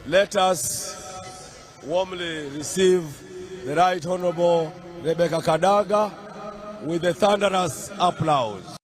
Let us warmly receive the Right Honorable Rebecca Kadaga with a thunderous applause.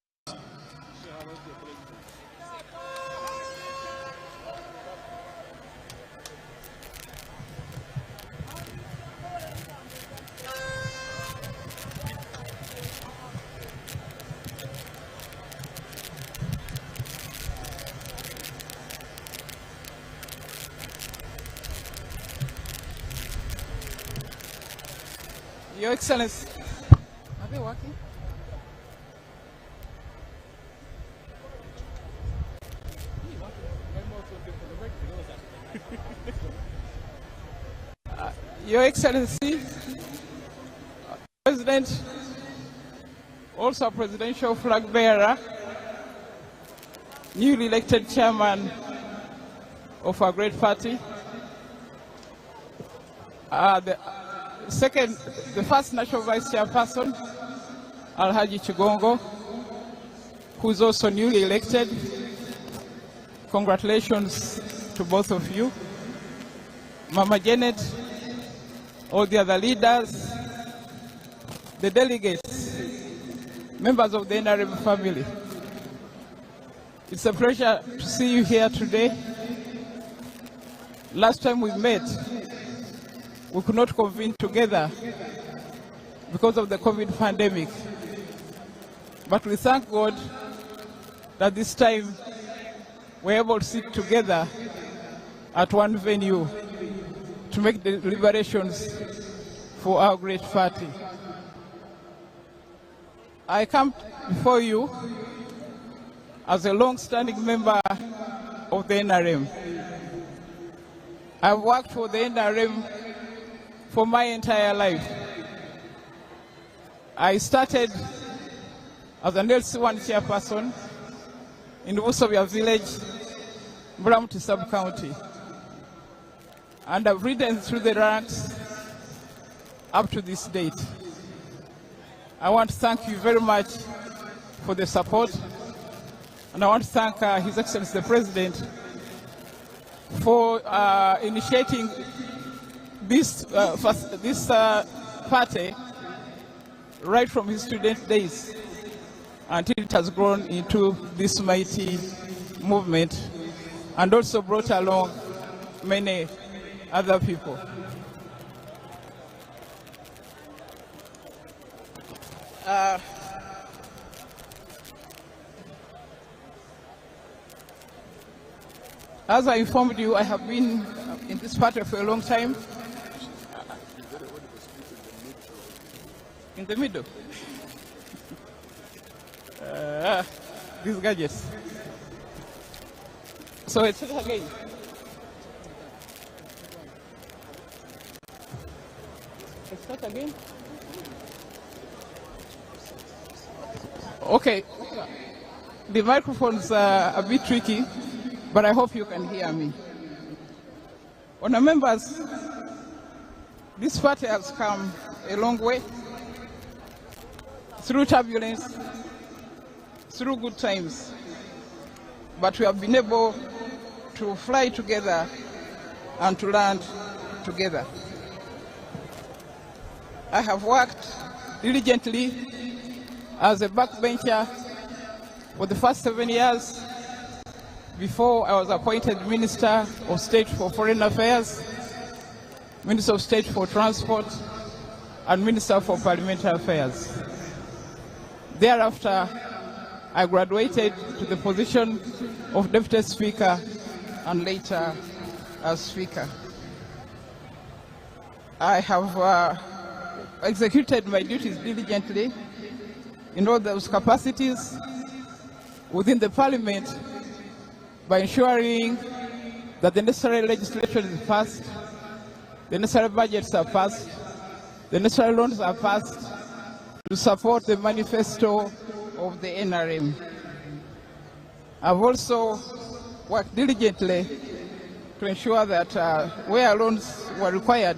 Your Excellency, are they working? Your Excellency, President, also Presidential Flag Bearer, newly elected Chairman of our great party, the first National Vice Chairperson, Alhaji Chigongo, who is also newly elected. Congratulations to both of you. Mama Janet, all the other leaders, the delegates, members of the NRM family. It's a pleasure to see you here today. Last time we met, we could not convene together because of the COVID pandemic. But we thank God that this time we're able to sit together at one venue to make the deliberations for our great party. I come before you as a long-standing member of the NRM. I've worked for the NRM for my entire life. I started as an LC1 chairperson in Usovia village, Bramuti sub-county. And I've ridden through the ranks up to this date. I want to thank you very much for the support. And I want to thank His Excellency the President for initiating this party right from his student days until it has grown into this mighty movement and also brought along many other people. As I informed you, I have been in this party for a long time. In the middle. These gadgets. So it's again. Let's start again. Okay. The microphones are a bit tricky, but I hope you can hear me. Honourable members, this party has come a long way. Through turbulence, through good times, but we have been able to fly together and to land together. I have worked diligently as a backbencher for the first 7 years before I was appointed Minister of State for Foreign Affairs, Minister of State for Transport, and Minister for Parliamentary Affairs. Thereafter, I graduated to the position of Deputy Speaker and later as Speaker. I have executed my duties diligently in all those capacities within the Parliament by ensuring that the necessary legislation is passed, the necessary budgets are passed, the necessary loans are passed, to support the manifesto of the NRM. I've also worked diligently to ensure that where loans were required,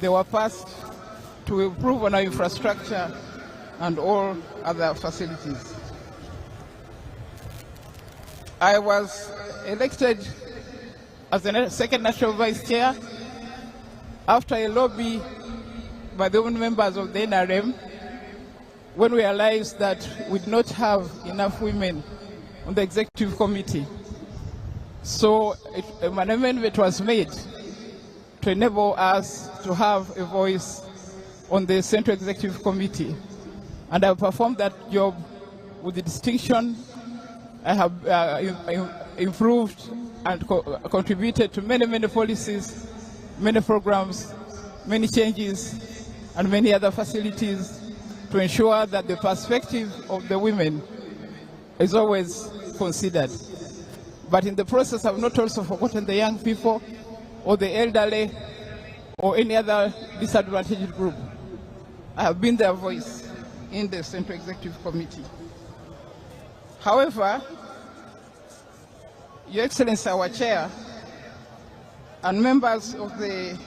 they were passed to improve on our infrastructure and all other facilities. I was elected as the second national vice chair, after a lobby by the women members of the NRM, when we realized that we did not have enough women on the executive committee. So an amendment was made to enable us to have a voice on the Central Executive Committee. And I performed that job with the distinction. I have improved and contributed to many, many policies, many programs, many changes, and many other facilities to ensure that the perspective of the women is always considered. But in the process, I've not also forgotten the young people or the elderly or any other disadvantaged group. I have been their voice in the Central Executive Committee. However, Your Excellency, our Chair, and members of the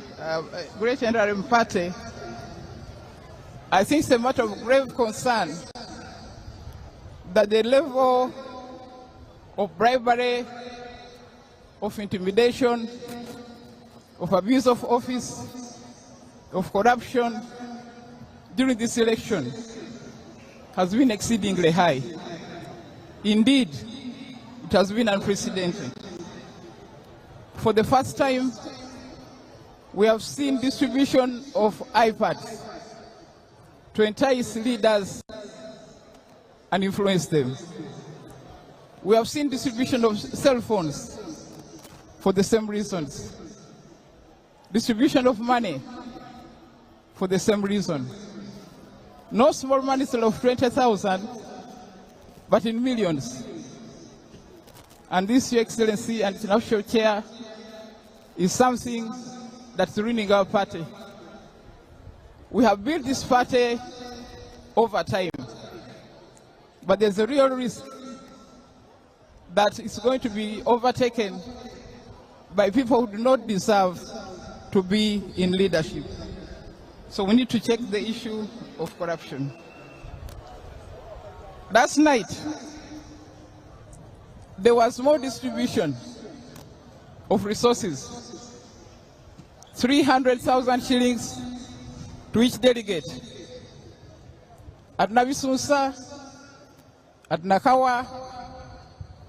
Great NRM Party, I think it's a matter of grave concern that the level of bribery, of intimidation, of abuse of office, of corruption during this election has been exceedingly high. Indeed, it has been unprecedented. For the first time, we have seen distribution of iPads to entice leaders and influence them. We have seen distribution of cell phones for the same reasons. Distribution of money for the same reason. No small money still of 20,000, but in millions. And this, Your Excellency and International Chair, is something that's ruining our party. We have built this party over time, but there's a real risk that it's going to be overtaken by people who do not deserve to be in leadership. So we need to check the issue of corruption. Last night, there was more distribution of resources, 300,000 shillings to each delegate at Nabisunsa, at Nakawa,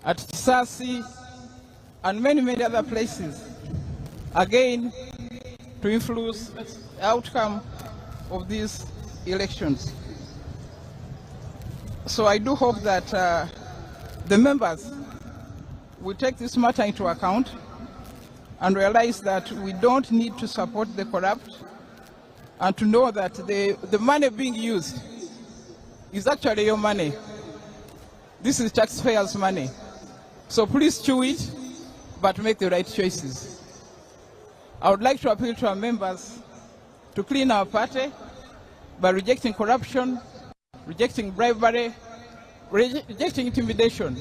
at Kisasi, and many, many other places, again, to influence the outcome of these elections. So I do hope that the members will take this matter into account and realize that we don't need to support the corrupt, and to know that the money being used is actually your money. This is taxpayers' money. So please chew it, but make the right choices. I would like to appeal to our members to clean our party by rejecting corruption, rejecting bribery, rejecting intimidation.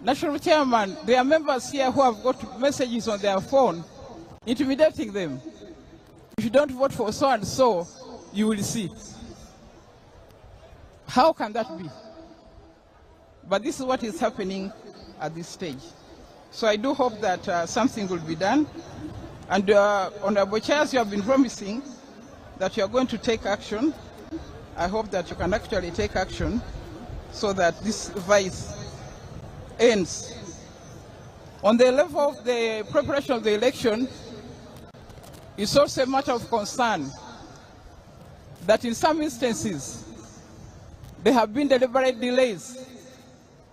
National Chairman, there are members here who have got messages on their phone intimidating them. If you don't vote for so and so, you will see. How can that be? But this is what is happening at this stage. So I do hope that something will be done. And Honorable Chairs, you have been promising that you are going to take action. I hope that you can actually take action so that this vice ends. On the level of the preparation of the election, it's also a matter of concern that in some instances there have been deliberate delays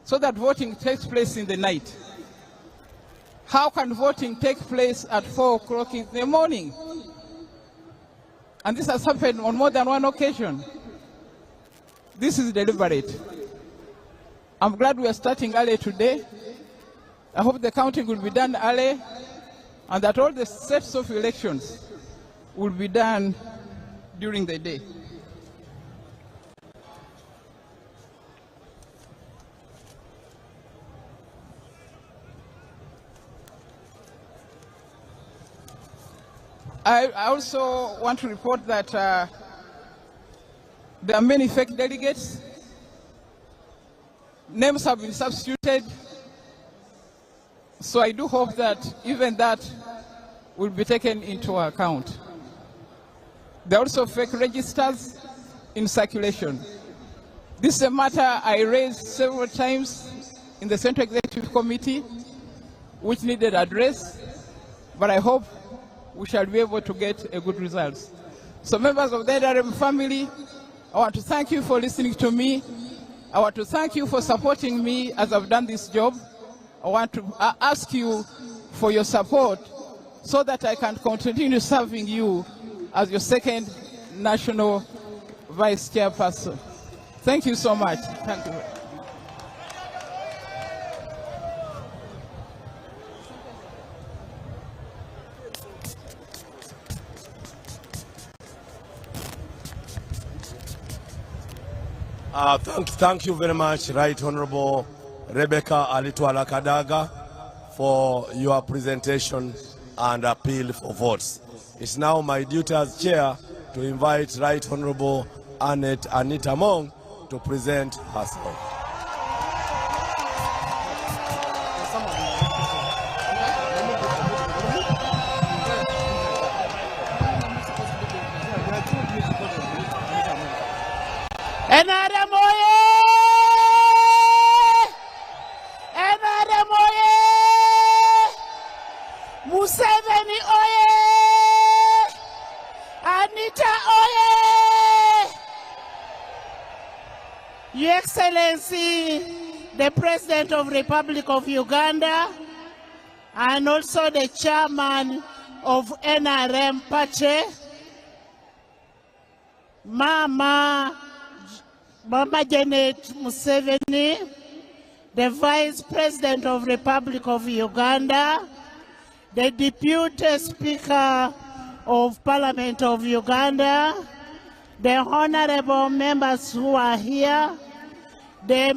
so that voting takes place in the night. How can voting take place at 4 o'clock in the morning? And this has happened on more than one occasion. This is deliberate. I'm glad we are starting early today. I hope the counting will be done early, and that all the sets of elections will be done during the day. I also want to report that there are many fake delegates. Names have been substituted. So I do hope that even that will be taken into account. There are also fake registers in circulation. This is a matter I raised several times in the Central Executive Committee, which needed address, but I hope we shall be able to get a good result. So members of the NRM family, I want to thank you for listening to me. I want to thank you for supporting me as I've done this job. I want to ask you for your support so that I can continue serving you as your second national vice chairperson. Thank you so much. Thank you. Thank you very much, Right Honorable Rebecca Alitwala Kadaga, for your presentation and appeal for votes. It's now my duty as chair to invite Right Honorable Anita Among to present herself. NRM oye! NRM oye! Museveni oye! Anita oye! Your Excellency, the President of the Republic of Uganda, and also the Chairman of NRM Party, Mama Janet Museveni, the Vice President of the Republic of Uganda, the Deputy Speaker of Parliament of Uganda, the honorable members who are here, the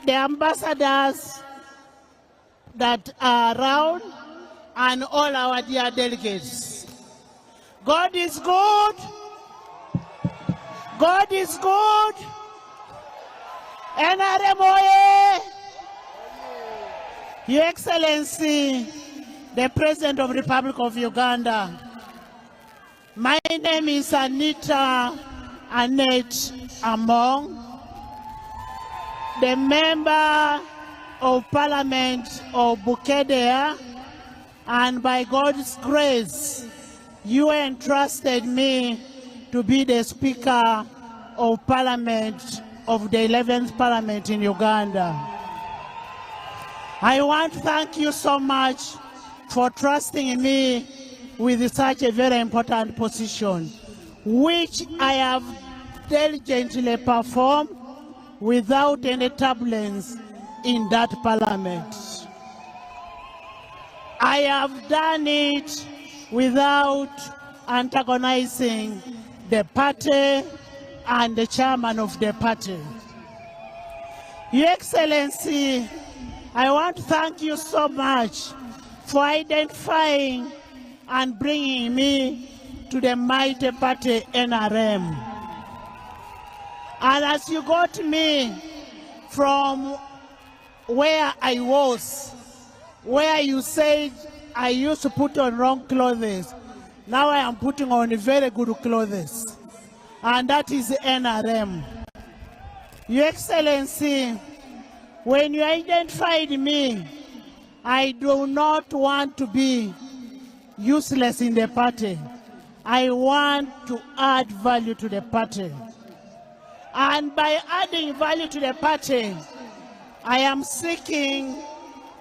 ambassadors that are around, and all our dear delegates. God is good. God is good. NRM oye! Your Excellency, the President of the Republic of Uganda, my name is Anita Among, the Member of Parliament of Bukedea, and by God's grace, you entrusted me to be the Speaker of Parliament of the 11th Parliament in Uganda. I want to thank you so much for trusting me with such a very important position, which I have diligently performed without any turbulence in that Parliament. I have done it without antagonizing the party and the chairman of the party. Your Excellency, I want to thank you so much for identifying and bringing me to the mighty party NRM. And as you got me from where I was, where you said I used to put on wrong clothes, now I am putting on very good clothes, and that is NRM. Your Excellency, when you identified me, I do not want to be useless in the party. I want to add value to the party. And by adding value to the party, I am seeking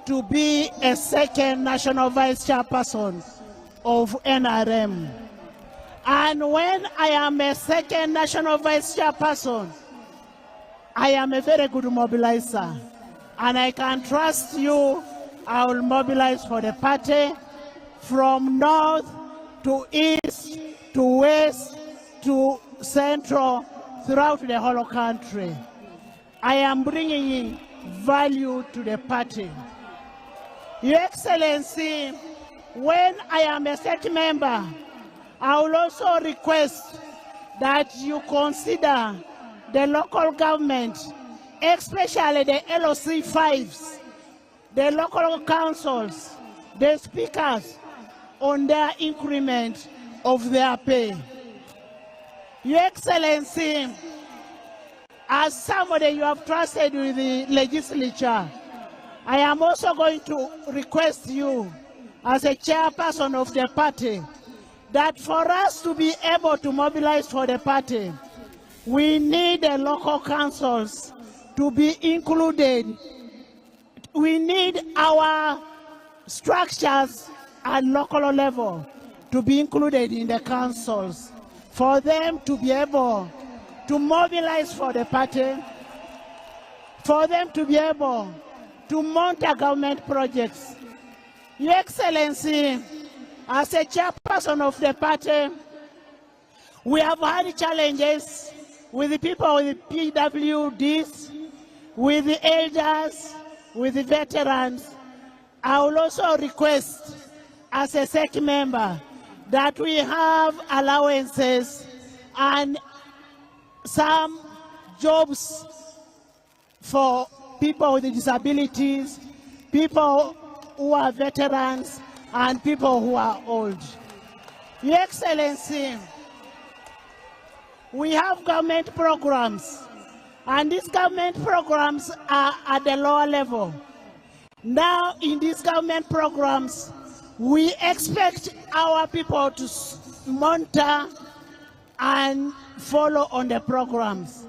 to be a second national vice chairperson of NRM. And when I am a second national vice chairperson, I am a very good mobilizer. And I can trust you, I will mobilize for the party from north to east to west to central throughout the whole country. I am bringing value to the party. Your Excellency, when I am a state member, I will also request that you consider the local government, especially the LOC 5s, the local councils, the speakers on their increment of their pay. Your Excellency, as somebody you have trusted with the legislature, I am also going to request you as a chairperson of the party that for us to be able to mobilize for the party, we need the local councils to be included. We need our structures at local level to be included in the councils for them to be able to mobilize for the party, for them to be able to mount government projects. Your Excellency, as a chairperson of the party, we have had challenges with the people with the PWDs, with the elders, with the veterans. I will also request, as a SEC member, that we have allowances and some jobs for people with disabilities, people who are veterans, and people who are old. Your Excellency, we have government programs, and these government programs are at the lower level. Now, in these government programs, we expect our people to monitor and follow on the programs.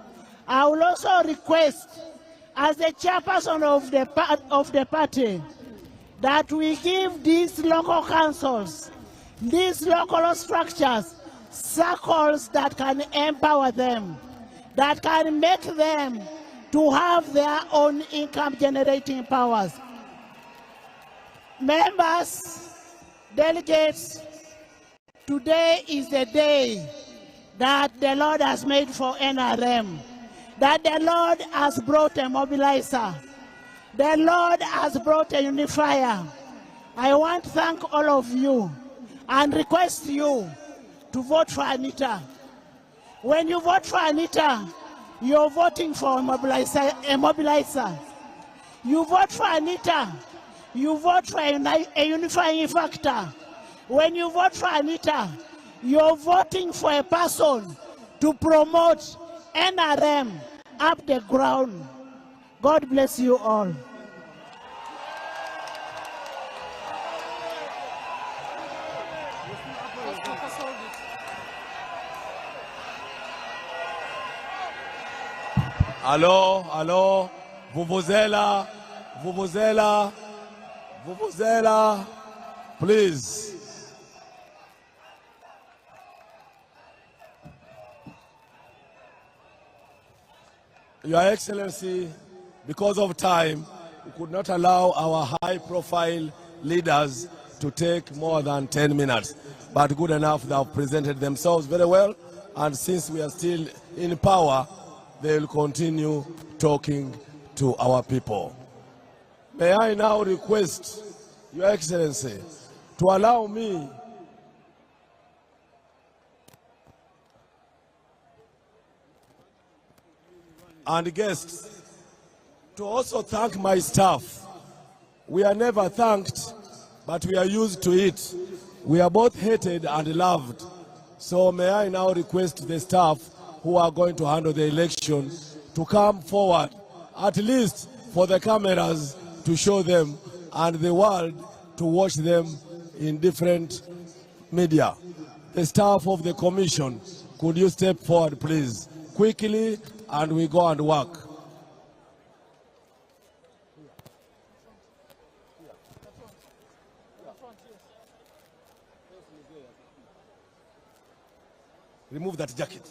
I will also request, as the chairperson of the party, that we give these local councils, these local structures, circles that can empower them, that can make them to have their own income generating powers. Members, delegates, today is the day that the Lord has made for NRM, that the Lord has brought a mobilizer, the Lord has brought a unifier. I want to thank all of you and request you to vote for Anita. When you vote for Anita, you're voting for a mobilizer. You vote for Anita, you vote for a unifying factor. When you vote for Anita, you're voting for a person to promote NRM up the ground. God bless you all. Allô, allô, Vuvuzela, Vuvuzela, Vuvuzela, please. Your Excellency, because of time, we could not allow our high-profile leaders to take more than 10 minutes. But good enough, they have presented themselves very well, and since we are still in power, they will continue talking to our people. May I now request Your Excellency to allow me and guests to also thank my staff. We are never thanked, but we are used to it. We are both hated and loved. So may I now request the staff who are going to handle the election to come forward, at least for the cameras to show them and the world to watch them in different media. The staff of the commission, could you step forward, please, quickly, and we go and work. Remove that jacket.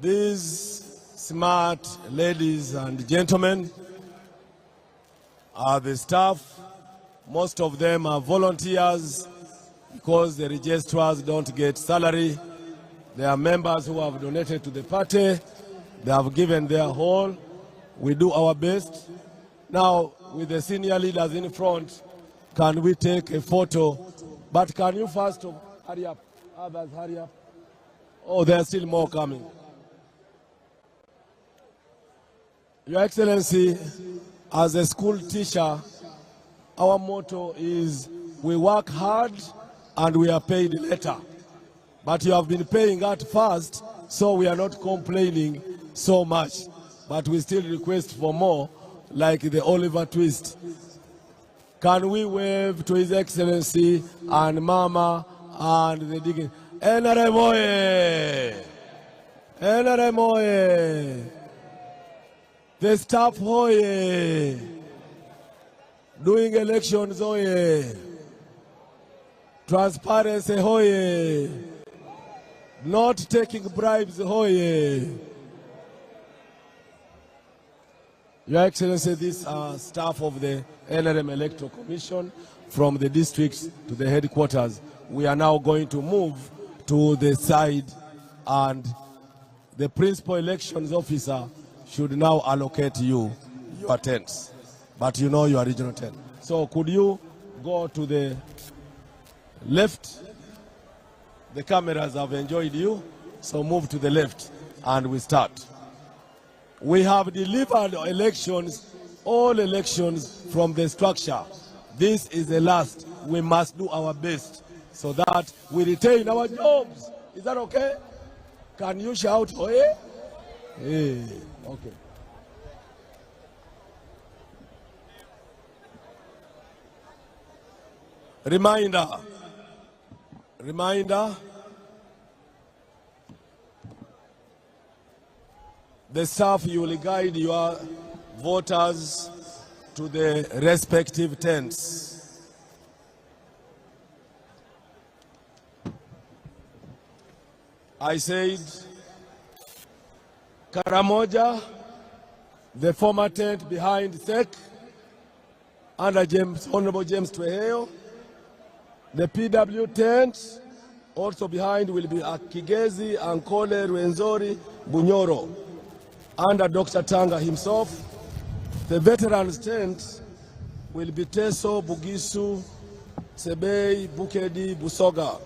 These smart ladies and gentlemen are the staff. Most of them are volunteers because the registrars don't get salary. They are members who have donated to the party. They have given their whole. We do our best. Now, with the senior leaders in front, can we take a photo? But can you first Hurry up. Others, hurry up. Oh, there are still more coming. Your Excellency, as a school teacher, our motto is we work hard and we are paid later. But you have been paying at first, so we are not complaining so much. But we still request for more, like the Oliver twist. Can we wave to His Excellency and Mama and the digging? NRM oye! NRM oye! The staff oye! Doing elections oye! Transparency oye! Not taking bribes oye! Your Excellency, these are staff of the NRM Electoral Commission from the districts to the headquarters. We are now going to move to the side, and the principal elections officer should now allocate you your tents. But you know your regional tent. So could you go to the left? The cameras have enjoyed you, so move to the left and we start. We have delivered elections, all elections from the structure. This is the last. We must do our best so that we retain our jobs. Is that okay? Can you shout, oye? Hey, okay. Reminder, the staff, you will guide your voters to the respective tents. I said, Karamoja, the former tent behind SEC, under Honorable James Tweheyo. The PW tent, also behind, will be Akigezi, Ankole, Rwenzori, Bunyoro, under Dr. Tanga himself. The veterans tent will be Teso, Bugisu, Sebei, Bukedi, Busoga,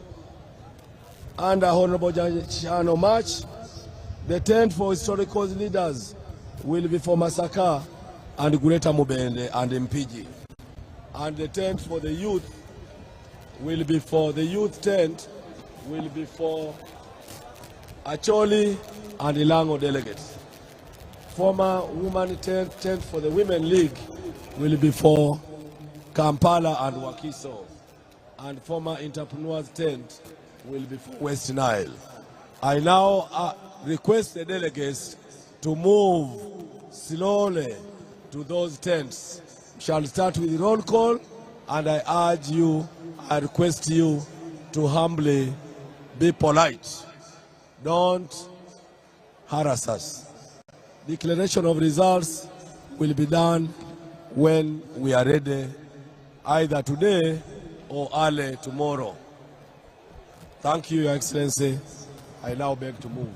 under Honorable Chano March. The tent for historical leaders will be for Masaka and Gureta Mubende and Mpiji. And the tent for the youth will be for the youth tent, will be for Acholi and Ilango delegates. Former woman tent for the Women League will be for Kampala and Wakiso. And former entrepreneurs tent will be for West Nile. I now request the delegates to move slowly to those tents. We shall start with the roll call, and I request you to humbly be polite. Don't harass us. Declaration of results will be done when we are ready, either today or early tomorrow. Thank you, Your Excellency. I now beg to move.